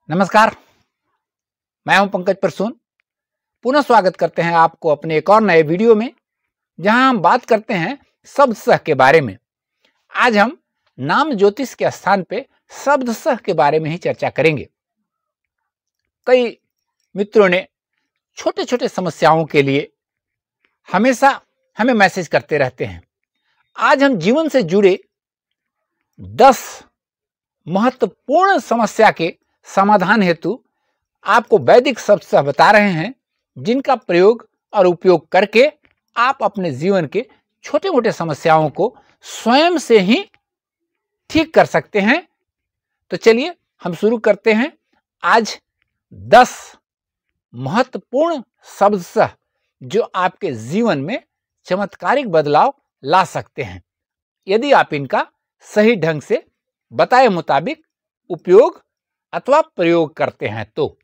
नमस्कार, मैं हूं पंकज परसून। पुनः स्वागत करते हैं आपको अपने एक और नए वीडियो में, जहां हम बात करते हैं शब्द सह के बारे में। आज हम नाम ज्योतिष के स्थान पे शब्द सह के बारे में ही चर्चा करेंगे। कई मित्रों ने छोटे छोटे समस्याओं के लिए हमेशा हमें मैसेज करते रहते हैं। आज हम जीवन से जुड़े 10 महत्वपूर्ण समस्या के समाधान हेतु आपको वैदिक शब्द सह बता रहे हैं, जिनका प्रयोग और उपयोग करके आप अपने जीवन के छोटे मोटे समस्याओं को स्वयं से ही ठीक कर सकते हैं। तो चलिए हम शुरू करते हैं आज 10 महत्वपूर्ण शब्द सह जो आपके जीवन में चमत्कारिक बदलाव ला सकते हैं, यदि आप इनका सही ढंग से बताए मुताबिक उपयोग अथवा प्रयोग करते हैं। तो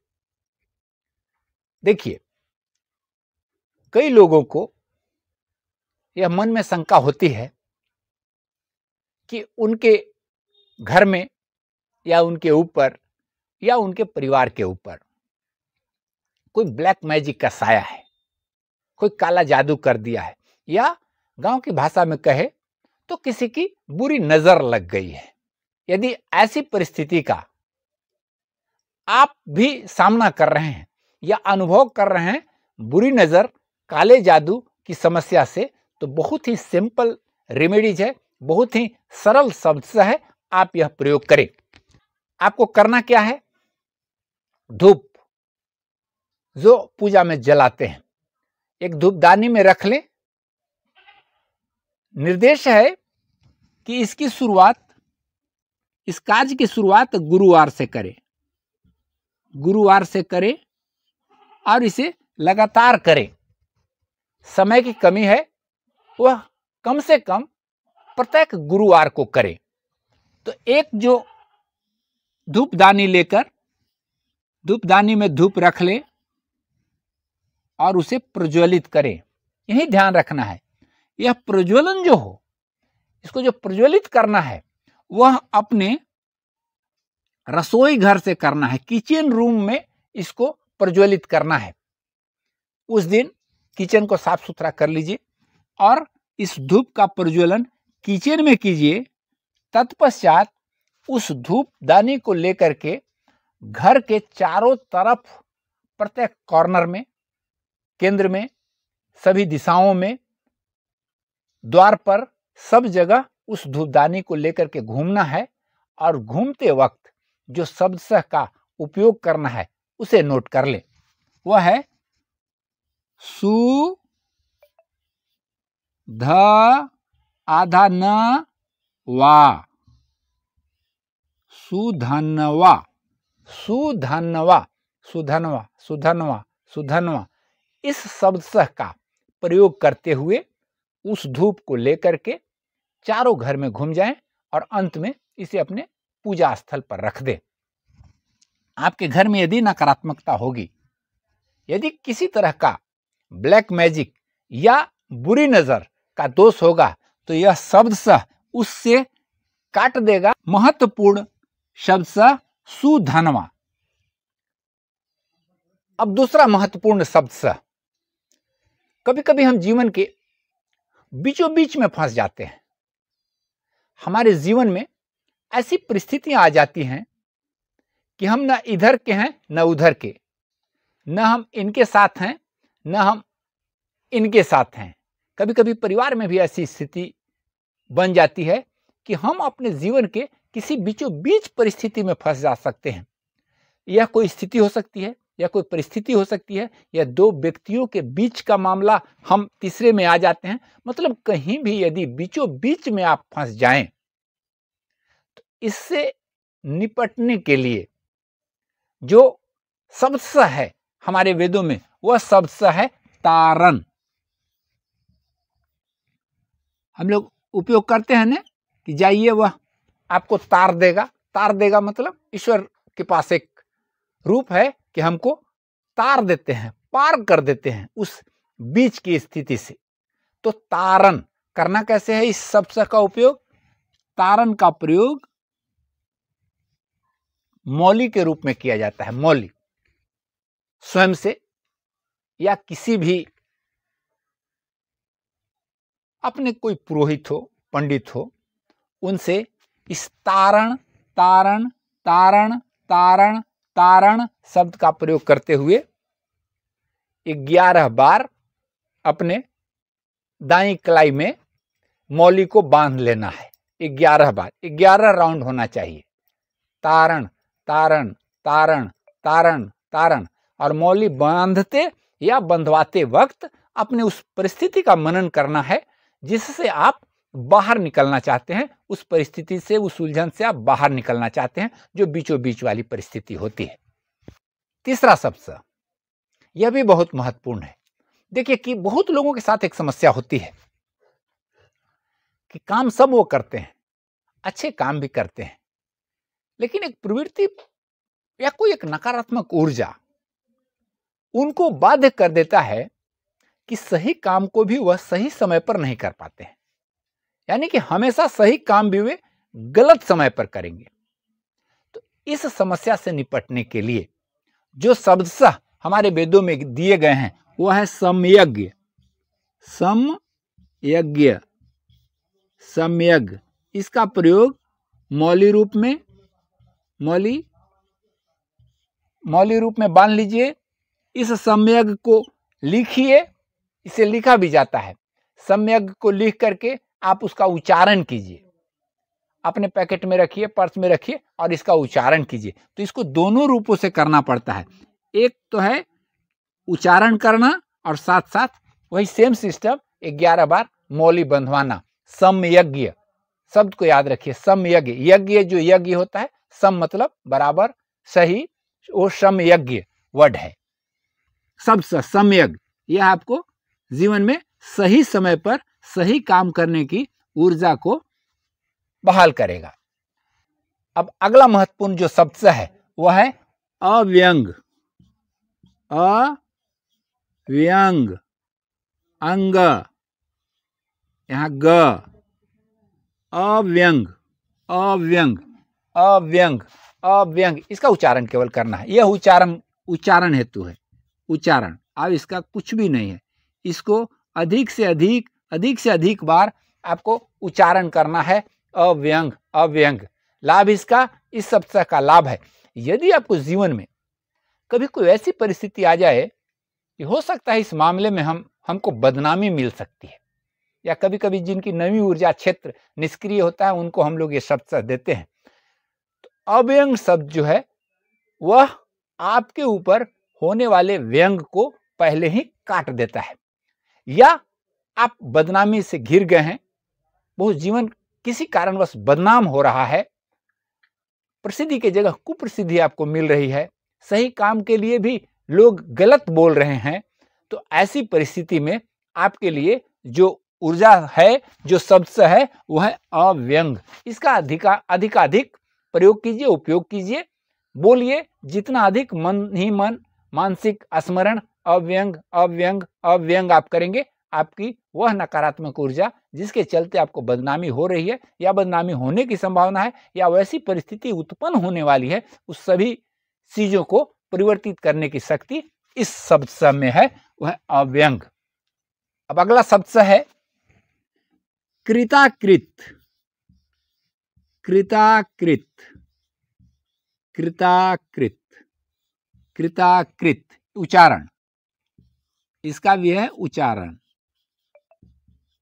देखिए, कई लोगों को यह मन में शंका होती है कि उनके घर में या उनके ऊपर या उनके परिवार के ऊपर कोई ब्लैक मैजिक का साया है, कोई काला जादू कर दिया है, या गांव की भाषा में कहे तो किसी की बुरी नजर लग गई है। यदि ऐसी परिस्थिति का आप भी सामना कर रहे हैं या अनुभव कर रहे हैं बुरी नजर, काले जादू की समस्या से, तो बहुत ही सिंपल रेमेडीज है, बहुत ही सरल शब्द से है। आप यह प्रयोग करें। आपको करना क्या है? धूप जो पूजा में जलाते हैं, एक धूपदानी में रख लें। निर्देश है कि इसकी शुरुआत, इस कार्य की शुरुआत गुरुवार से करें, गुरुवार से करें और इसे लगातार करें। समय की कमी है, वह कम से कम प्रत्येक गुरुवार को करें। तो एक जो धूपदानी लेकर धूपदानी में धूप रख लें और उसे प्रज्वलित करें। यही ध्यान रखना है, यह प्रज्वलन जो हो, इसको जो प्रज्वलित करना है वह अपने रसोई घर से करना है, किचन रूम में इसको प्रज्वलित करना है। उस दिन किचन को साफ सुथरा कर लीजिए और इस धूप का प्रज्वलन किचन में कीजिए। तत्पश्चात उस धूप दानी को लेकर के घर के चारों तरफ, प्रत्येक कॉर्नर में, केंद्र में, सभी दिशाओं में, द्वार पर, सब जगह उस धूपदानी को लेकर के घूमना है। और घूमते वक्त जो शब्द सह का उपयोग करना है उसे नोट कर ले। वह है सु ध आधा न वा, सुधनवा, सुधनवा, सुधनवा, सुधनवा, सुधनवा। इस शब्द सह का प्रयोग करते हुए उस धूप को लेकर के चारों घर में घूम जाएं और अंत में इसे अपने पूजा स्थल पर रख दे। आपके घर में यदि नकारात्मकता होगी, यदि किसी तरह का ब्लैक मैजिक या बुरी नजर का दोष होगा, तो यह शब्द सह उससे काट देगा। महत्वपूर्ण शब्द सह सुधनवा। अब दूसरा महत्वपूर्ण शब्द सह, कभी कभी हम जीवन के बीचों बीच में फंस जाते हैं। हमारे जीवन में ऐसी परिस्थितियां आ जाती हैं कि हम न इधर के हैं न उधर के, न हम इनके साथ हैं न हम इनके साथ हैं। कभी कभी परिवार में भी ऐसी स्थिति बन जाती है कि हम अपने जीवन के किसी बीचों बीच परिस्थिति में फंस जा सकते हैं। यह कोई स्थिति हो सकती है या कोई परिस्थिति हो सकती है, या दो व्यक्तियों के बीच का मामला, हम तीसरे में आ जाते हैं। मतलब कहीं भी यदि बीचों बीच में आप फंस जाएं, तो इससे निपटने के लिए जो शब्द सह है हमारे वेदों में, वह शब्द सह है तारण। हम लोग उपयोग करते हैं ना कि जाइए, वह आपको तार देगा। तार देगा मतलब ईश्वर के पास एक रूप है कि हमको तार देते हैं, पार कर देते हैं उस बीच की स्थिति से। तो तारण करना कैसे है? इस शब्द का उपयोग, तारण का प्रयोग मौलिक के रूप में किया जाता है। मौलिक स्वयं से या किसी भी अपने कोई पुरोहित हो, पंडित हो, उनसे इस तारण तारण तारण तारण तारण शब्द का प्रयोग करते हुए 11 बार अपने दाईं कलाई में मौली को बांध लेना है। 11 बार, 11 राउंड होना चाहिए। तारण तारण तारण तारण तारण। और मौली बांधते या बंधवाते वक्त अपने उस परिस्थिति का मनन करना है जिससे आप बाहर निकलना चाहते हैं। उस परिस्थिति से, उस उलझन से आप बाहर निकलना चाहते हैं जो बीचों बीच वाली परिस्थिति होती है। तीसरा शब्द, यह भी बहुत महत्वपूर्ण है। देखिए कि बहुत लोगों के साथ एक समस्या होती है कि काम सब वो करते हैं, अच्छे काम भी करते हैं, लेकिन एक प्रवृत्ति या कोई एक नकारात्मक ऊर्जा उनको बाध्य कर देता है कि सही काम को भी वह सही समय पर नहीं कर पाते हैं। यानी कि हमेशा सही काम भी वे गलत समय पर करेंगे। तो इस समस्या से निपटने के लिए जो शब्दशः हमारे वेदों में दिए गए हैं वह है समयज्ञ। समयज्ञ, समयज्ञ। इसका प्रयोग मौली रूप में, मौली रूप में बांध लीजिए। इस सम्यज्ञ को लिखिए, इसे लिखा भी जाता है। सम्यज्ञ को लिख करके आप उसका उच्चारण कीजिए, अपने पैकेट में रखिए, पर्स में रखिए और इसका उच्चारण कीजिए। तो इसको दोनों रूपों से करना पड़ता है। एक तो है उच्चारण करना और साथ साथ वही सेम सिस्टम 11 बार मौली बंधवाना। समयज्ञ शब्द को याद रखिए। समयज्ञ, यज्ञ जो यज्ञ होता है, सम मतलब बराबर, सही, वो समयज्ञ वर्ड है। सब समयज्ञ, यह आपको जीवन में सही समय पर सही काम करने की ऊर्जा को बहाल करेगा। अब अगला महत्वपूर्ण जो शब्द है वह है अव्यंग। अव्यंग, अंग, यहां ग, अव्यंग, अव्यंग, अव्यंग, अव्यंग। इसका उच्चारण केवल करना है। यह उच्चारण हेतु है, उच्चारण। अब इसका कुछ भी नहीं है। इसको अधिक से अधिक बार आपको उच्चारण करना है। अव्यंग, अव्यंग। लाभ इसका, इस शब्द का लाभ है, यदि आपको जीवन में कभी कोई ऐसी परिस्थिति आ जाए कि हो सकता है इस मामले में हमको बदनामी मिल सकती है, या कभी कभी जिनकी नवी ऊर्जा क्षेत्र निष्क्रिय होता है उनको हम लोग ये शब्द देते हैं। तो अव्यंग शब्द जो है वह आपके ऊपर होने वाले व्यंग को पहले ही काट देता है। या आप बदनामी से घिर गए हैं, बहुत जीवन किसी कारणवश बदनाम हो रहा है, प्रसिद्धि की जगह कुप्रसिद्धि आपको मिल रही है, सही काम के लिए भी लोग गलत बोल रहे हैं, तो ऐसी परिस्थिति में आपके लिए जो ऊर्जा है, जो शब्द है, वह है अव्यंग। इसका अधिकाधिक प्रयोग कीजिए, उपयोग कीजिए, बोलिए। जितना अधिक मन ही मन, मानसिक स्मरण अव्यंग अव्यंग अव्यंग आप करेंगे, आपकी वह नकारात्मक ऊर्जा जिसके चलते आपको बदनामी हो रही है या बदनामी होने की संभावना है या वैसी परिस्थिति उत्पन्न होने वाली है, उस सभी चीजों को परिवर्तित करने की शक्ति इस शब्द में है, वह अव्यंग। अब अगला शब्द है कृताकृत। कृताकृत, कृताकृत, कृताकृत। उच्चारण इसका भी है, उच्चारण।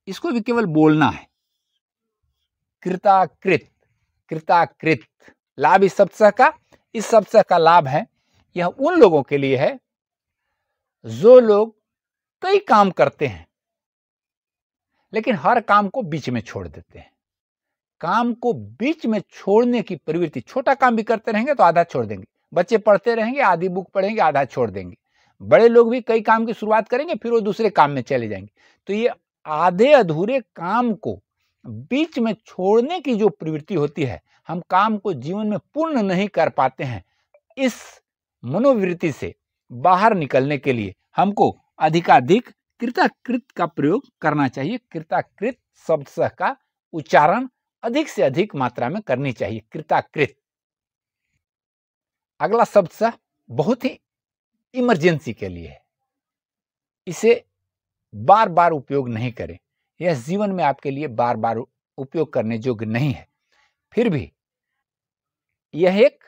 इसको भी केवल बोलना है। कृताकृत, कृताकृत। लाभ इस शब्द का लाभ है, यह उन लोगों के लिए है जो लोग कई काम करते हैं लेकिन हर काम को बीच में छोड़ देते हैं। काम को बीच में छोड़ने की प्रवृत्ति, छोटा काम भी करते रहेंगे तो आधा छोड़ देंगे, बच्चे पढ़ते रहेंगे, आधी बुक पढ़ेंगे, आधा छोड़ देंगे, बड़े लोग भी कई काम की शुरुआत करेंगे फिर वो दूसरे काम में चले जाएंगे। तो ये आधे अधूरे काम को बीच में छोड़ने की जो प्रवृत्ति होती है, हम काम को जीवन में पूर्ण नहीं कर पाते हैं। इस मनोवृत्ति से बाहर निकलने के लिए हमको अधिकाधिक कृताकृत का प्रयोग करना चाहिए। कृताकृत शब्द का उच्चारण अधिक से अधिक मात्रा में करनी चाहिए। कृताकृत। अगला शब्द सह बहुत ही इमरजेंसी के लिए है। इसे बार बार उपयोग नहीं करें, यह जीवन में आपके लिए बार बार उपयोग करने योग्य नहीं है। फिर भी यह एक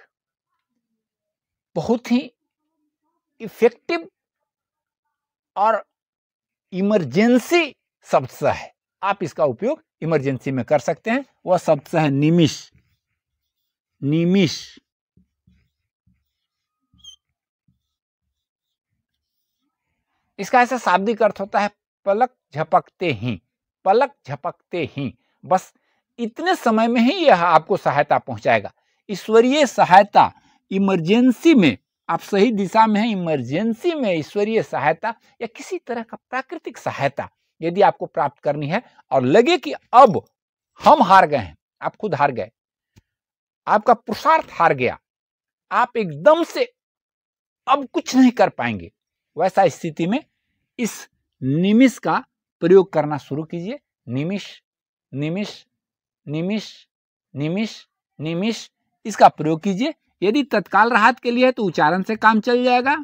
बहुत ही इफेक्टिव और इमरजेंसी शब्द सह है। आप इसका उपयोग इमरजेंसी में कर सकते हैं। वह शब्द सह है निमिष। निमिष इसका ऐसा शाब्दिक अर्थ होता है पलक झपकते ही। पलक झपकते ही, बस इतने समय में ही यह आपको सहायता पहुंचाएगा। ईश्वरीय सहायता इमरजेंसी में, आप सही दिशा में हैं, इमरजेंसी में ईश्वरीय सहायता या किसी तरह का प्राकृतिक सहायता यदि आपको प्राप्त करनी है और लगे कि अब हम हार गए हैं, आप खुद हार गए, आपका पुरुषार्थ हार गया, आप एकदम से अब कुछ नहीं कर पाएंगे, वैसा स्थिति में इस निमिष का प्रयोग करना शुरू कीजिए। निमिष निमिष निमिष निमिष निमिष, इसका प्रयोग कीजिए। यदि तत्काल राहत के लिए है तो उच्चारण से काम चल जाएगा,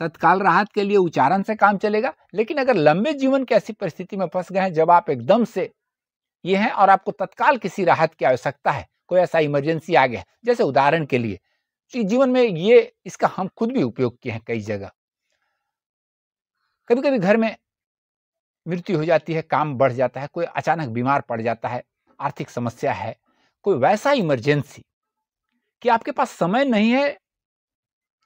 तत्काल राहत के लिए उच्चारण से काम चलेगा। लेकिन अगर लंबे जीवन की ऐसी परिस्थिति में फंस गए हैं जब आप एकदम से ये हैं और आपको तत्काल किसी राहत की आवश्यकता है, कोई ऐसा इमरजेंसी आ गया, जैसे उदाहरण के लिए जीवन में ये, इसका हम खुद भी उपयोग किए हैं कई जगह। कभी कभी घर में मृत्यु हो जाती है, काम बढ़ जाता है, कोई अचानक बीमार पड़ जाता है, आर्थिक समस्या है, कोई वैसा इमरजेंसी कि आपके पास समय नहीं है,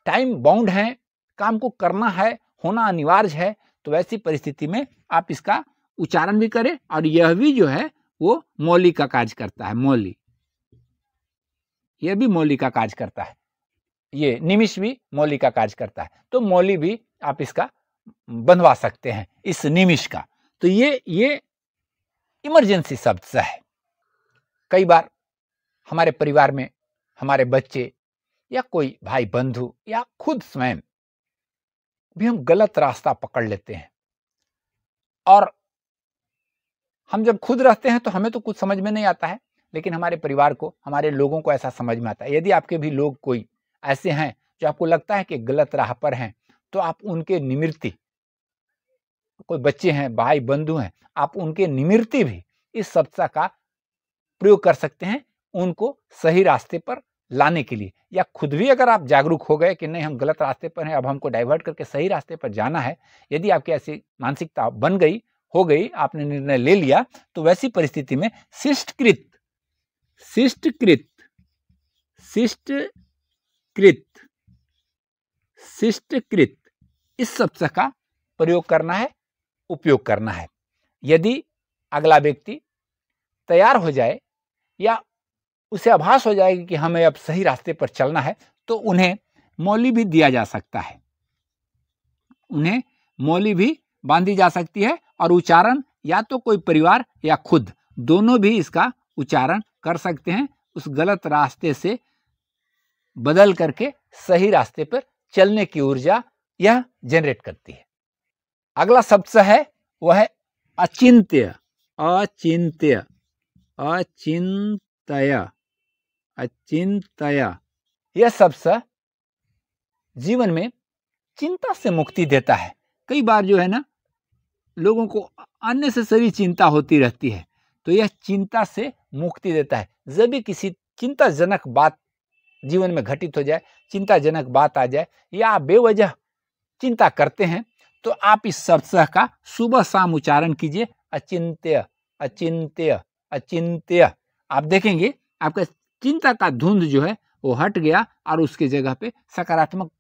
टाइम बाउंड है, काम को करना है, होना अनिवार्य है, तो वैसी परिस्थिति में आप इसका उच्चारण भी करें और यह भी जो है वो मौलिक का कार्य करता है। मौलिक, यह भी मौलिक का कार्य करता है, ये निमिष भी मौलिक का कार्य करता है। तो मौलिक भी आप इसका बंधवा सकते हैं, इस निमिष का। तो ये इमरजेंसी शब्द है। कई बार हमारे परिवार में हमारे बच्चे या कोई भाई बंधु या खुद स्वयं भी हम गलत रास्ता पकड़ लेते हैं, और हम जब खुद रहते हैं तो हमें तो कुछ समझ में नहीं आता है, लेकिन हमारे परिवार को, हमारे लोगों को ऐसा समझ में आता है। यदि आपके भी लोग कोई ऐसे हैं जो आपको लगता है कि गलत राह पर हैं, तो आप उनके निमित्ती, कोई बच्चे हैं, भाई बंधु हैं, आप उनके निमित्ती भी इस शब्द का प्रयोग कर सकते हैं उनको सही रास्ते पर लाने के लिए। या खुद भी अगर आप जागरूक हो गए कि नहीं हम गलत रास्ते पर हैं, अब हमको डाइवर्ट करके सही रास्ते पर जाना है, यदि आपकी ऐसी मानसिकता बन गई, हो गई, आपने निर्णय ले लिया, तो वैसी परिस्थिति में शिष्टकृत शिष्टकृत शिष्टकृत शिष्टकृत इस शब्द का प्रयोग करना है, उपयोग करना है। यदि अगला व्यक्ति तैयार हो जाए या उसे आभास हो जाएगी कि हमें अब सही रास्ते पर चलना है, तो उन्हें मौली भी दिया जा सकता है, उन्हें मौली भी बांधी जा सकती है, और उच्चारण या तो कोई परिवार या खुद दोनों भी इसका उच्चारण कर सकते हैं। उस गलत रास्ते से बदल करके सही रास्ते पर चलने की ऊर्जा यह जनरेट करती है। अगला शब्द है वह है अचिंत्य। अचिंत्य अचिंत्य अचिंत्य, यह शब्द जीवन में चिंता से मुक्ति देता है। कई बार जो है ना, लोगों को अननेसेसरी चिंता होती रहती है, तो यह चिंता से मुक्ति देता है। जब भी किसी चिंताजनक बात जीवन में घटित हो जाए, चिंताजनक बात आ जाए, या आप बेवजह चिंता करते हैं, तो आप इस शब्द का सुबह शाम उच्चारण कीजिए, अचिंत्य अचिंत्य अचिंत्य। आप देखेंगे आपका चिंता का धुंध जो है वो हट गया, और उसकी जगह पे सकारात्मक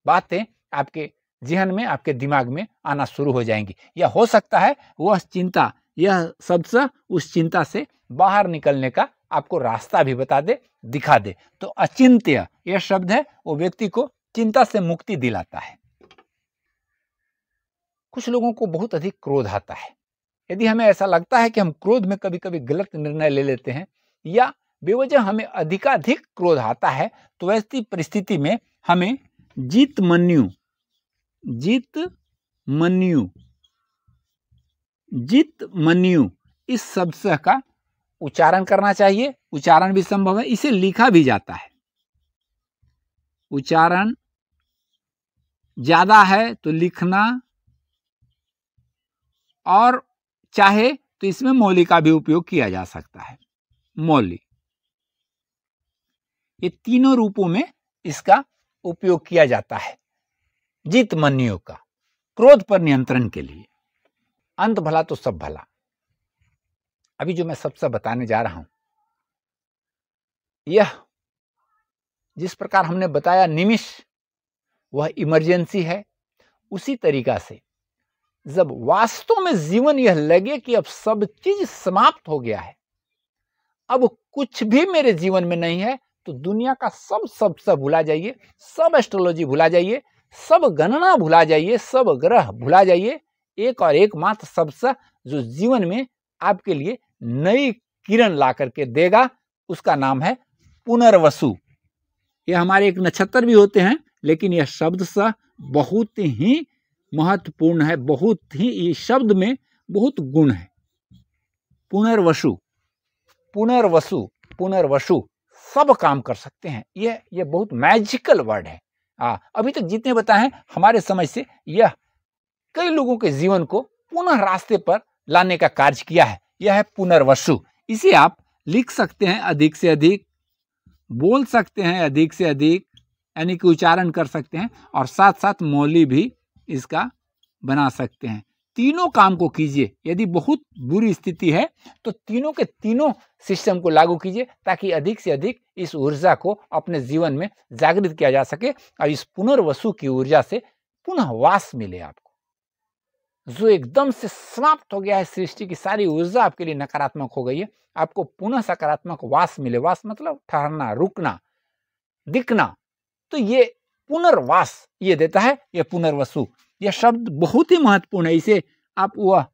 बातें आपके जहन में, आपके दिमाग में आना शुरू हो जाएंगी। या हो सकता है वह चिंता, यह शब्द उस चिंता से बाहर निकलने का आपको रास्ता भी बता दे, दिखा दे। तो अचिंत्य यह शब्द है, वो व्यक्ति को चिंता से मुक्ति दिलाता है। कुछ लोगों को बहुत अधिक क्रोध आता है। यदि हमें ऐसा लगता है कि हम क्रोध में कभी कभी गलत निर्णय ले लेते हैं, या बेवजह हमें अधिकाधिक क्रोध आता है, तो ऐसी परिस्थिति में हमें जितमन्यु इस शब्द का उच्चारण करना चाहिए। उच्चारण भी संभव है, इसे लिखा भी जाता है। उच्चारण ज्यादा है तो लिखना, और चाहे तो इसमें मौली का भी उपयोग किया जा सकता है। मौली, ये तीनों रूपों में इसका उपयोग किया जाता है। जित मन्यो का, क्रोध पर नियंत्रण के लिए। अंत भला तो सब भला। अभी जो मैं सबसे बताने जा रहा हूं, यह जिस प्रकार हमने बताया निमिष वह इमरजेंसी है, उसी तरीका से जब वास्तव में जीवन यह लगे कि अब सब चीज समाप्त हो गया है, अब कुछ भी मेरे जीवन में नहीं है, तो दुनिया का सब भुला जाइए, सब एस्ट्रोलॉजी भुला जाइए, सब गणना भुला जाइए, सब ग्रह भुला जाइए। एक और एकमात्र सबसे जो जीवन में आपके लिए नई किरण ला करके देगा, उसका नाम है पुनर्वसु। ये हमारे एक नक्षत्र भी होते हैं, लेकिन यह शब्द सा बहुत ही महत्वपूर्ण है, बहुत ही, इस शब्द में बहुत गुण है। पुनर्वसु, पुनर्वसु, पुनर्वसु, सब काम कर सकते हैं। यह बहुत मैजिकल वर्ड है। अभी तक जितने बताए हैं हमारे समझ से यह कई लोगों के जीवन को पुनः रास्ते पर लाने का कार्य किया है। यह है पुनर्वसु। इसे आप लिख सकते हैं अधिक से अधिक, बोल सकते हैं अधिक से अधिक, यानी कि उच्चारण कर सकते हैं, और साथ साथ मौली भी इसका बना सकते हैं। तीनों काम को कीजिए। यदि बहुत बुरी स्थिति है तो तीनों के तीनों सिस्टम को लागू कीजिए, ताकि अधिक से अधिक इस ऊर्जा को अपने जीवन में जागृत किया जा सके और इस पुनर्वसु की ऊर्जा से पुनः वास मिले आपको। जो एकदम से समाप्त हो गया है, सृष्टि की सारी ऊर्जा आपके लिए नकारात्मक हो गई है, आपको पुनः सकारात्मक वास मिले। वास मतलब ठहरना, रुकना, दिखना। तो ये पुनर्वास ये देता है, ये पुनर्वसु। यह शब्द बहुत ही महत्वपूर्ण है। इसे आप वह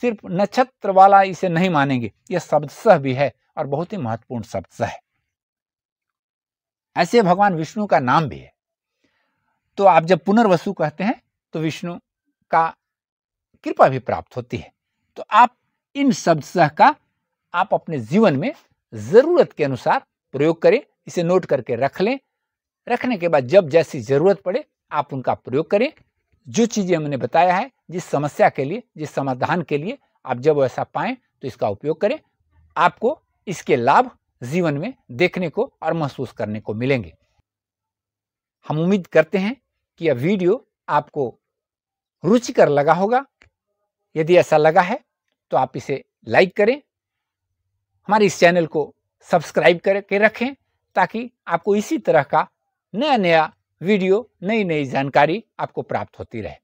सिर्फ नक्षत्र वाला इसे नहीं मानेंगे, यह शब्द सह भी है और बहुत ही महत्वपूर्ण शब्द सह है। ऐसे भगवान विष्णु का नाम भी है। तो आप जब पुनर्वसु कहते हैं तो विष्णु का कृपा भी प्राप्त होती है। तो आप इन शब्द सह का आप अपने जीवन में जरूरत के अनुसार प्रयोग करें। इसे नोट करके रख लें। रखने के बाद जब जैसी जरूरत पड़े आप उनका प्रयोग करें। जो चीजें हमने बताया है, जिस समस्या के लिए, जिस समाधान के लिए आप जब ऐसा पाएं तो इसका उपयोग करें। आपको इसके लाभ जीवन में देखने को और महसूस करने को मिलेंगे। हम उम्मीद करते हैं कि यह वीडियो आपको रुचिकर लगा होगा। यदि ऐसा लगा है तो आप इसे लाइक करें, हमारे इस चैनल को सब्सक्राइब करके रखें, ताकि आपको इसी तरह का नया नया वीडियो, नई नई जानकारी आपको प्राप्त होती रहे।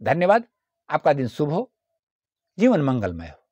धन्यवाद। आपका दिन शुभ हो, जीवन मंगलमय हो।